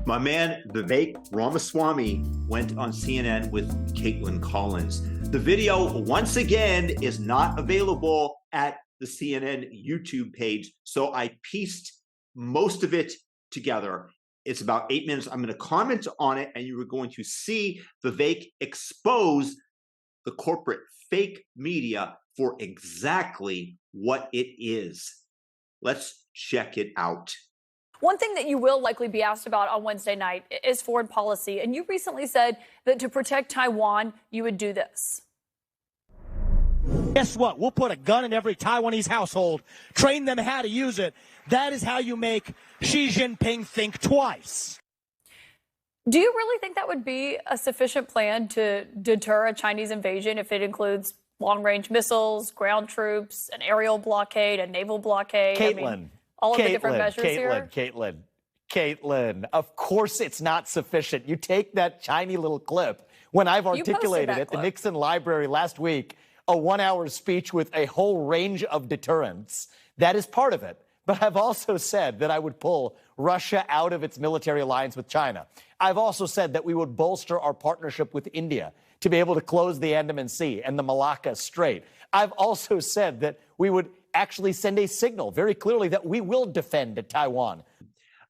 My man, Vivek Ramaswamy, went on CNN with Kaitlan Collins. The video, once again, is not available at the CNN YouTube page, so I pieced most of it together. It's about 8 minutes. I'm going to comment on it, and you are going to see Vivek expose the corporate fake media for exactly what it is. Let's check it out. One thing that you will likely be asked about on Wednesday night is foreign policy. And you recently said that to protect Taiwan, you would do this. Guess what? We'll put a gun in every Taiwanese household, train them how to use it. That is how you make Xi Jinping think twice. Do you really think that would be a sufficient plan to deter a Chinese invasion if it includes long-range missiles, ground troops, an aerial blockade, a naval blockade? Caitlin. All of the different measures here? Caitlin, of course it's not sufficient. You take that tiny little clip when I've articulated at the Nixon Library last week, a 1-hour speech with a whole range of deterrents. That is part of it. But I've also said that I would pull Russia out of its military alliance with China. I've also said that we would bolster our partnership with India to be able to close the Andaman Sea and the Malacca Strait. I've also said that we would actually send a signal very clearly that we will defend Taiwan.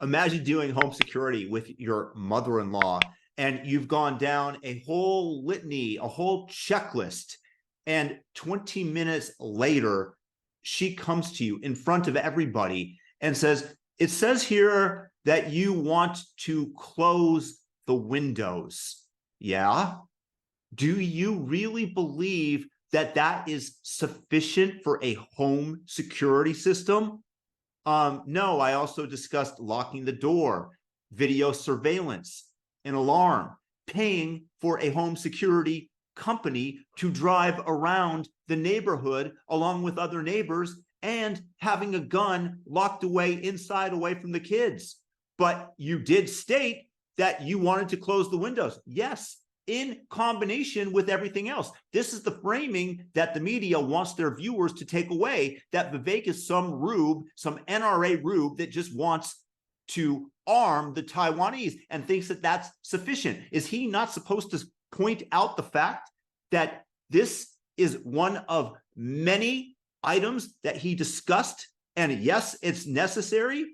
Imagine doing home security with your mother-in-law, and you've gone down a whole litany, a whole checklist, and 20 minutes later, she comes to you in front of everybody and says, it says here that you want to close the windows. Yeah? Do you really believe that that is sufficient for a home security system? No, I also discussed locking the door, video surveillance, an alarm, paying for a home security company to drive around the neighborhood along with other neighbors, and having a gun locked away inside away from the kids. But you did state that you wanted to close the windows. Yes, in combination with everything else. This is the framing that the media wants their viewers to take away, that Vivek is some rube, some NRA rube that just wants to arm the Taiwanese and thinks that that's sufficient. Is he not supposed to point out the fact that this is one of many items that he discussed? And yes, it's necessary.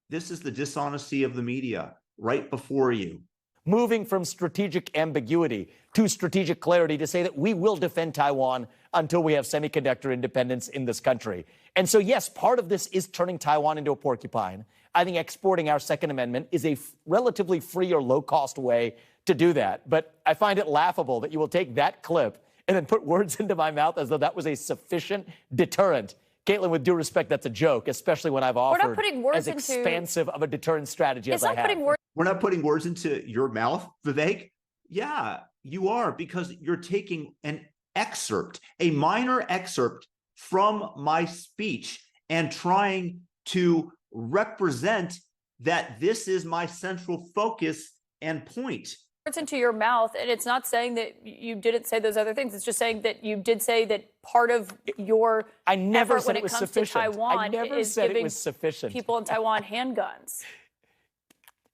This is the dishonesty of the media right before you. Moving from strategic ambiguity to strategic clarity to say that we will defend Taiwan until we have semiconductor independence in this country. And so, yes, part of this is turning Taiwan into a porcupine. I think exporting our Second Amendment is a relatively free or low-cost way to do that. But I find it laughable that you will take that clip and then put words into my mouth as though that was a sufficient deterrent. Caitlin, with due respect, that's a joke, especially when I've offered as expansive of a deterrent strategy as I have. We're not putting words into your mouth, Vivek. Yeah, you are, because you're taking an excerpt, a minor excerpt from my speech and trying to represent that this is my central focus and point. Words into your mouth, and it's not saying that you didn't say those other things. It's just saying that you did say that part of your I never effort said when it was comes sufficient. to Taiwan I never is said giving it was sufficient. people in Taiwan handguns.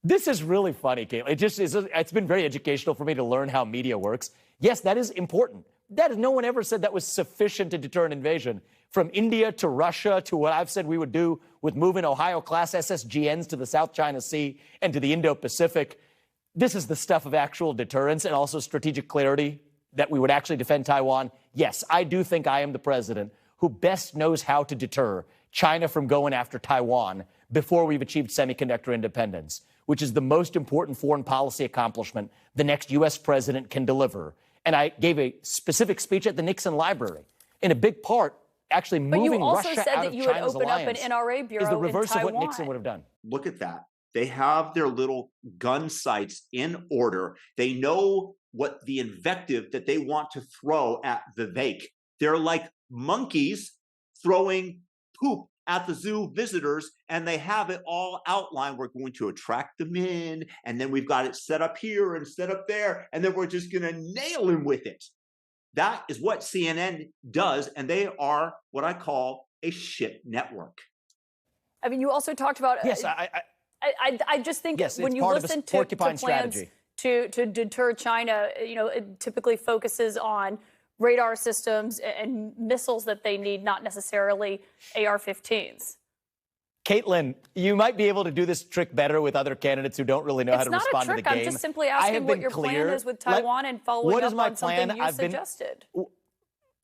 This is really funny, Caitlin. It just is. It's been very educational for me to learn how media works. Yes, that is important. No one ever said that was sufficient to deter an invasion. From India to Russia to what I've said we would do with moving Ohio-class SSGNs to the South China Sea and to the Indo-Pacific. This is the stuff of actual deterrence and also strategic clarity that we would actually defend Taiwan. Yes, I do think I am the president who best knows how to deter China from going after Taiwan before we've achieved semiconductor independence, which is the most important foreign policy accomplishment the next U.S. president can deliver. And I gave a specific speech at the Nixon Library. In a big part, actually moving Russia out of China's alliance an NRA bureau is the reverse in of what Taiwan. Nixon would have done. Look at that. They have their little gun sights in order. They know what the invective that they want to throw at Vivek. They're like monkeys throwing poop at the zoo visitors, and they have it all outlined. We're going to attract them in, and then we've got it set up here and set up there, and then we're just going to nail him with it. That is what CNN does, and they are what I call a shit network. I mean, you also talked about... Yes, I just think Yes, when it's you part of listen a to porcupine plans strategy. to deter China, it typically focuses on radar systems and missiles that they need, not necessarily AR-15s. Caitlin, you might be able to do this trick better with other candidates who don't really know how to respond to the game. It's not a trick. I'm just simply asking what your plan is with Taiwan and following up on something you suggested.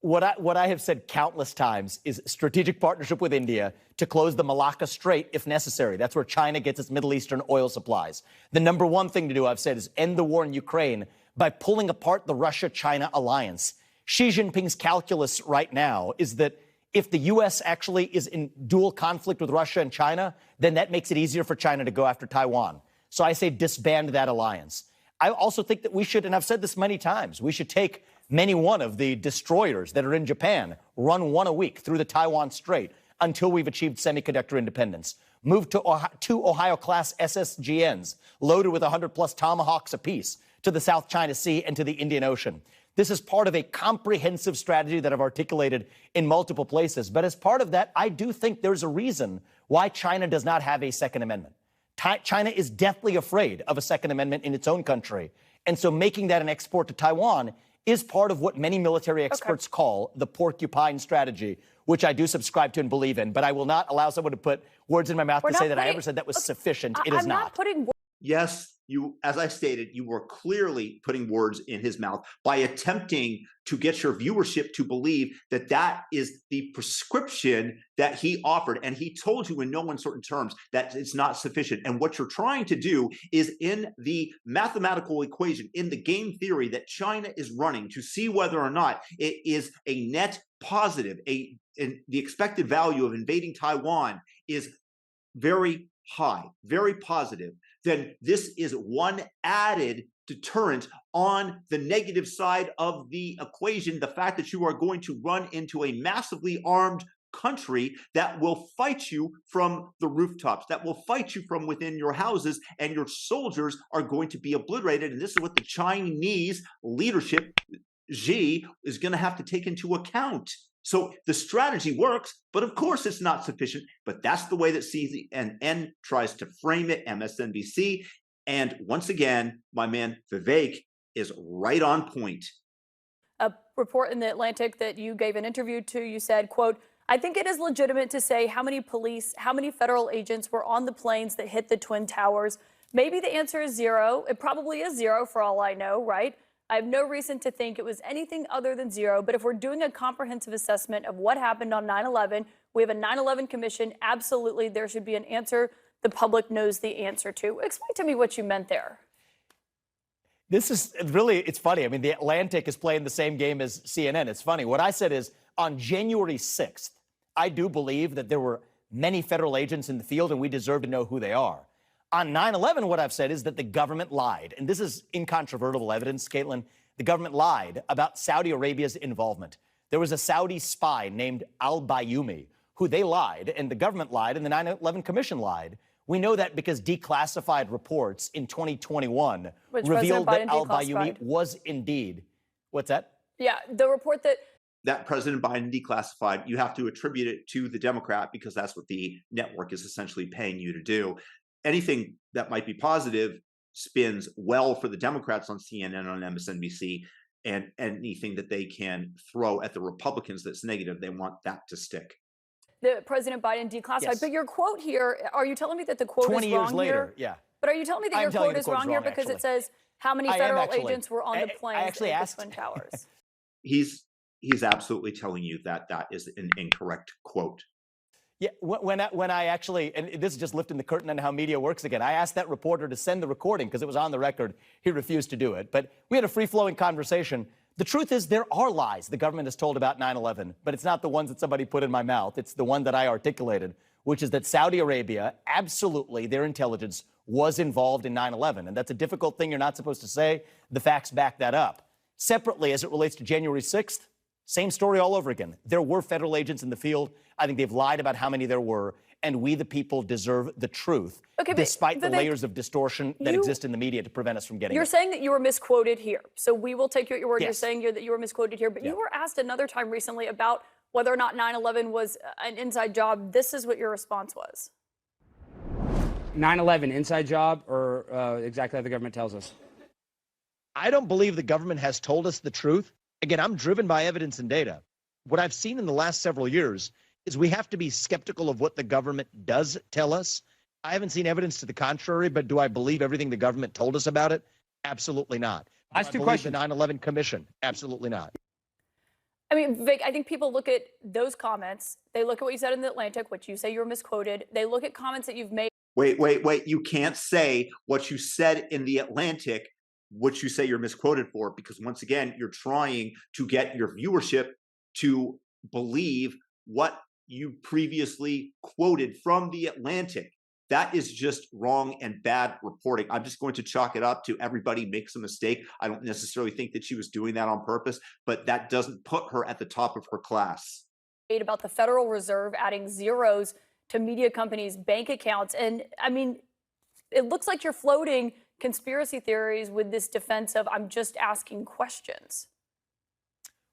What I have said countless times is strategic partnership with India to close the Malacca Strait if necessary. That's where China gets its Middle Eastern oil supplies. The number one thing to do, I've said, is end the war in Ukraine by pulling apart the Russia-China alliance. Xi Jinping's calculus right now is that if the U.S. actually is in dual conflict with Russia and China, then that makes it easier for China to go after Taiwan. So I say disband that alliance. I also think that we should, and I've said this many times, we should take one of the destroyers that are in Japan, run one a week through the Taiwan Strait until we've achieved semiconductor independence. Move to two Ohio-class SSGNs loaded with 100-plus Tomahawks apiece to the South China Sea and to the Indian Ocean. This is part of a comprehensive strategy that I've articulated in multiple places. But as part of that, I do think there's a reason why China does not have a Second Amendment. China is deathly afraid of a Second Amendment in its own country. And so making that an export to Taiwan is part of what many military experts call the porcupine strategy, which I do subscribe to and believe in. But I will not allow someone to put words in my mouth to say that I ever said that was sufficient. It is not. Yes, you, as I stated, you were clearly putting words in his mouth by attempting to get your viewership to believe that that is the prescription that he offered. And he told you in no uncertain terms that it's not sufficient. And what you're trying to do is in the mathematical equation, in the game theory that China is running to see whether or not it is a net positive, the expected value of invading Taiwan is very high, very positive, then this is one added deterrent on the negative side of the equation, the fact that you are going to run into a massively armed country that will fight you from the rooftops, that will fight you from within your houses, and your soldiers are going to be obliterated. And this is what the Chinese leadership, Xi, is going to have to take into account. So the strategy works, but of course it's not sufficient. But that's the way that CNN tries to frame it, MSNBC. And once again, my man Vivek is right on point. A report in the Atlantic that you gave an interview to, you said, quote, "I think it is legitimate to say how many federal agents were on the planes that hit the Twin Towers. Maybe the answer is zero. It probably is zero for all I know, right? I have no reason to think it was anything other than zero. But if we're doing a comprehensive assessment of what happened on 9/11, we have a 9/11 commission. Absolutely, there should be an answer the public knows the answer to." Explain to me what you meant there. This is really, it's funny. I mean, the Atlantic is playing the same game as CNN. It's funny. What I said is on January 6th, I do believe that there were many federal agents in the field and we deserve to know who they are. On 9/11, what I've said is that the government lied. And this is incontrovertible evidence, Caitlin. The government lied about Saudi Arabia's involvement. There was a Saudi spy named al-Bayoumi who they lied, and the government lied, and the 9/11 Commission lied. We know that because declassified reports in 2021 revealed that al-Bayoumi was indeed. What's that? Yeah, the report that President Biden declassified, you have to attribute it to the Democrat because that's what the network is essentially paying you to do. Anything that might be positive spins well for the Democrats on CNN, on MSNBC, and anything that they can throw at the Republicans that's negative, they want that to stick. The President Biden declassified. Yes. But your quote here, are you telling me that the quote is wrong 20 years later, here? yeah. But are you telling me that your quote is wrong here because it says how many federal agents were on the planes at the Twin Towers? He's absolutely telling you that that is an incorrect quote. Yeah, when I actually, and this is just lifting the curtain on how media works again, I asked that reporter to send the recording because it was on the record. He refused to do it. But we had a free-flowing conversation. The truth is there are lies the government has told about 9/11, but it's not the ones that somebody put in my mouth. It's the one that I articulated, which is that Saudi Arabia, absolutely, their intelligence was involved in 9/11. And that's a difficult thing you're not supposed to say. The facts back that up. Separately, as it relates to January 6th, same story all over again. There were federal agents in the field. I think they've lied about how many there were, and we, the people, deserve the truth, despite the layers of distortion that exist in the media to prevent us from getting it. You're saying that you were misquoted here, so we will take you at your word. Yes. You're saying that you were misquoted here, but you were asked another time recently about whether or not 9/11 was an inside job. This is what your response was. 9/11 inside job or exactly how the government tells us? I don't believe the government has told us the truth. Again, I'm driven by evidence and data. What I've seen in the last several years is we have to be skeptical of what the government does tell us. I haven't seen evidence to the contrary, but do I believe everything the government told us about it? Absolutely not. Last two I believe questions. the 9/11 Commission? Absolutely not. I mean, Vic, I think people look at those comments. They look at what you said in the Atlantic, which you say you're misquoted. They look at comments that you've made. Wait. You can't say what you said in the Atlantic, which you say you're misquoted for, because once again, you're trying to get your viewership to believe what you previously quoted from the Atlantic. That is just wrong and bad reporting. I'm just going to chalk it up to everybody makes a mistake. I don't necessarily think that she was doing that on purpose, but that doesn't put her at the top of her class. About the Federal Reserve adding zeros to media companies' bank accounts. And I mean, it looks like you're floating conspiracy theories with this defense of I'm just asking questions.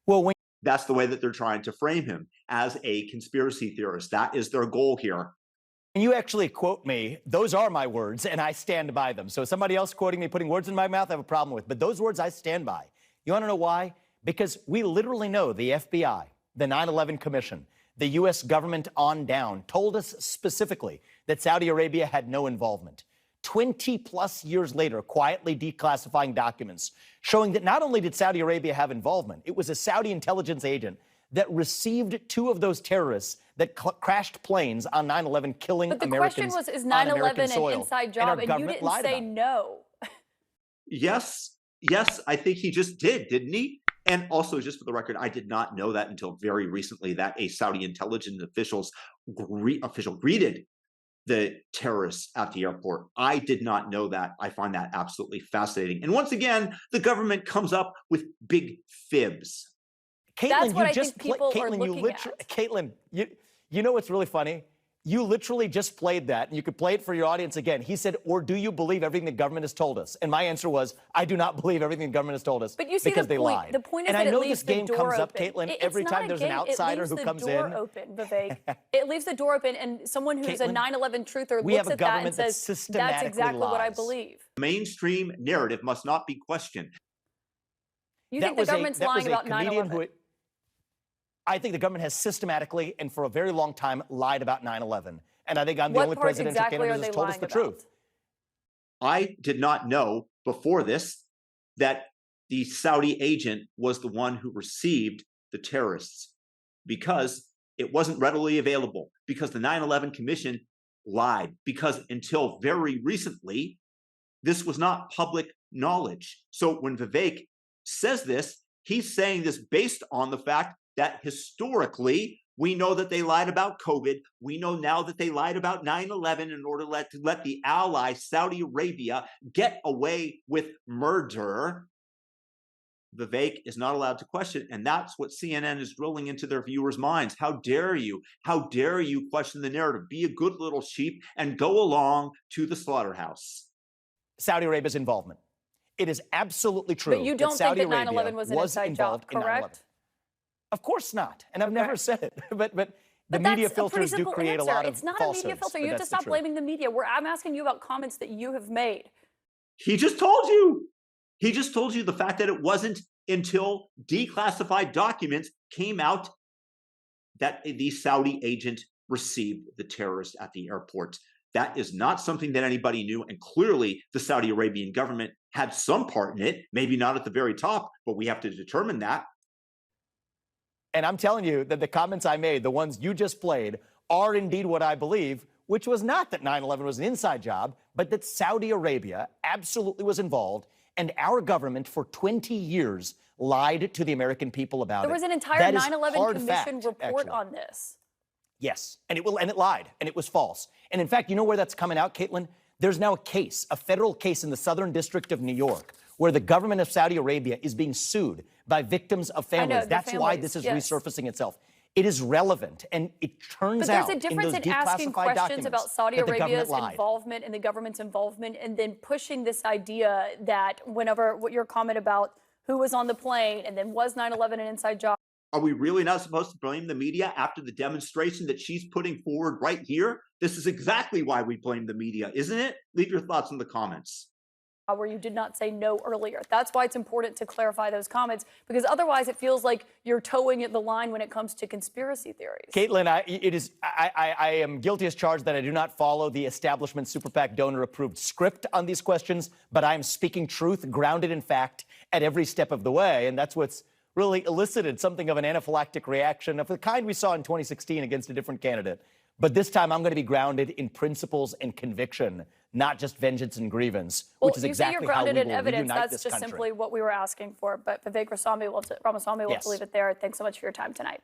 Well, that's the way that they're trying to frame him, as a conspiracy theorist. That is their goal here. When you actually quote me, those are my words, and I stand by them. So somebody else quoting me, putting words in my mouth, I have a problem with. But those words I stand by. You want to know why? Because we literally know the FBI, the 9/11 Commission, the U.S. government on down told us specifically that Saudi Arabia had no involvement. 20-plus years later, quietly declassifying documents showing that not only did Saudi Arabia have involvement, it was a Saudi intelligence agent that received two of those terrorists that crashed planes on 9/11, killing Americans. But the question was, is 9/11 an inside job? And you didn't say no. Yes, I think he just didn't he? And also, just for the record, I did not know that until very recently, that a Saudi intelligence official greeted the terrorists at the airport. I did not know that. I find that absolutely fascinating. And once again, the government comes up with big fibs. Caitlin, that's what I just think people are looking at. Caitlin, you know what's really funny? You literally just played that, and you could play it for your audience again. He said, or do you believe everything the government has told us? And my answer was, I do not believe everything the government has told us, but you see because the they point. lied. The point is and that I know it leaves this game the door comes up, open. Caitlin, It's every time there's an outsider who comes in. It leaves the door open, Vivek. It leaves the door open, and someone who's Caitlin, a 9/11 truther we looks have a at that and government that says, systematically that's exactly what I lies. believe. Mainstream narrative must not be questioned. You think the government's lying about 9/11? I think the government has systematically and for a very long time lied about 9/11. And I think I'm the only presidential candidate that's told us the truth. I did not know before this that the Saudi agent was the one who received the terrorists, because it wasn't readily available, because the 9/11 Commission lied, because until very recently, this was not public knowledge. So when Vivek says this, he's saying this based on the fact that historically, we know that they lied about COVID. We know now that they lied about 9/11 in order to let the ally, Saudi Arabia, get away with murder. Vivek is not allowed to question, and that's what CNN is drilling into their viewers' minds. How dare you? How dare you question the narrative? Be a good little sheep and go along to the slaughterhouse. Saudi Arabia's involvement. It is absolutely true. But you don't think that 9/11 was an inside job, correct? Of course not. And I've never said it. But the media filters do create a lot of falsehoods. It's not a media filter. You have to stop blaming the media. I'm asking you about comments that you have made. He just told you. He just told you the fact that it wasn't until declassified documents came out that the Saudi agent received the terrorist at the airport. That is not something that anybody knew. And clearly, the Saudi Arabian government had some part in it, maybe not at the very top, but we have to determine that. And I'm telling you that the comments I made, the ones you just played, are indeed what I believe, which was not that 9/11 was an inside job, but that Saudi Arabia absolutely was involved, and our government for 20 years lied to the American people about it. There was an entire 9/11 Commission report on this. Yes, and it lied, and it was false. And in fact, you know where that's coming out, Caitlin? There's now a federal case in the Southern District of New York, where the government of Saudi Arabia is being sued by victims of families. That's why this is resurfacing itself. It is relevant, and it turns out there's a difference in asking questions about Saudi Arabia's involvement and the government's involvement, and then pushing this idea that what your comment about who was on the plane and then was 9/11 an inside job. Are we really not supposed to blame the media after the demonstration that she's putting forward right here? This is exactly why we blame the media, isn't it? Leave your thoughts in the comments. Where you did not say no earlier. That's why it's important to clarify those comments, because otherwise it feels like you're towing the line when it comes to conspiracy theories. Kaitlan, I am guilty as charged that I do not follow the establishment super PAC donor-approved script on these questions, but I am speaking truth, grounded in fact, at every step of the way, and that's what's really elicited something of an anaphylactic reaction of the kind we saw in 2016 against a different candidate. But this time I'm going to be grounded in principles and conviction, not just vengeance and grievance, which is exactly how we will reunite this country. That's just simply what we were asking for. But Vivek Ramaswamy, we'll have to leave it there. Thanks so much for your time tonight.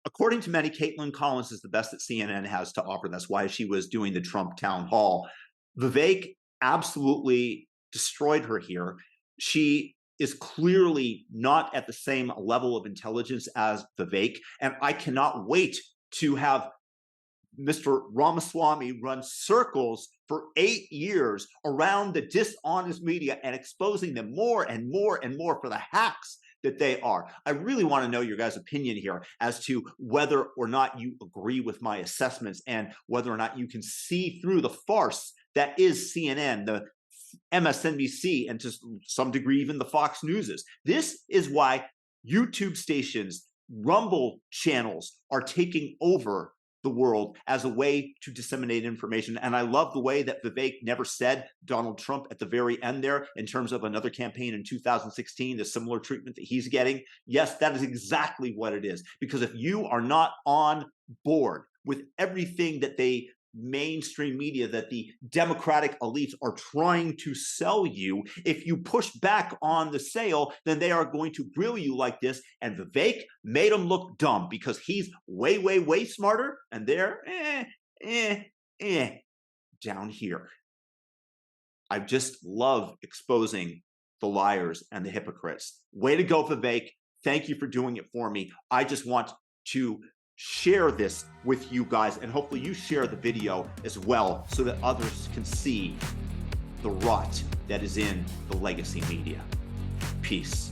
According to many, Kaitlan Collins is the best that CNN has to offer. That's why she was doing the Trump town hall. Vivek absolutely destroyed her here. She is clearly not at the same level of intelligence as Vivek, and I cannot wait to have Mr. Ramaswamy run circles for 8 years around the dishonest media and exposing them more and more and more for the hacks that they are. I really want to know your guys' opinion here as to whether or not you agree with my assessments and whether or not you can see through the farce that is CNN, the MSNBC, and to some degree even the Fox Newses. This is why YouTube stations, Rumble channels are taking over the world as a way to disseminate information. And I love the way that Vivek never said Donald Trump at the very end there in terms of another campaign in 2016, the similar treatment that he's getting. Yes, that is exactly what it is. Because if you are not on board with everything that the mainstream media, that the Democratic elites are trying to sell you, if you push back on the sale, then they are going to grill you like this. And Vivek made him look dumb because he's way, way, way smarter. And they're down here. I just love exposing the liars and the hypocrites. Way to go, Vivek. Thank you for doing it for me. I just want to share this with you guys, and hopefully you share the video as well so that others can see the rot that is in the legacy media. Peace.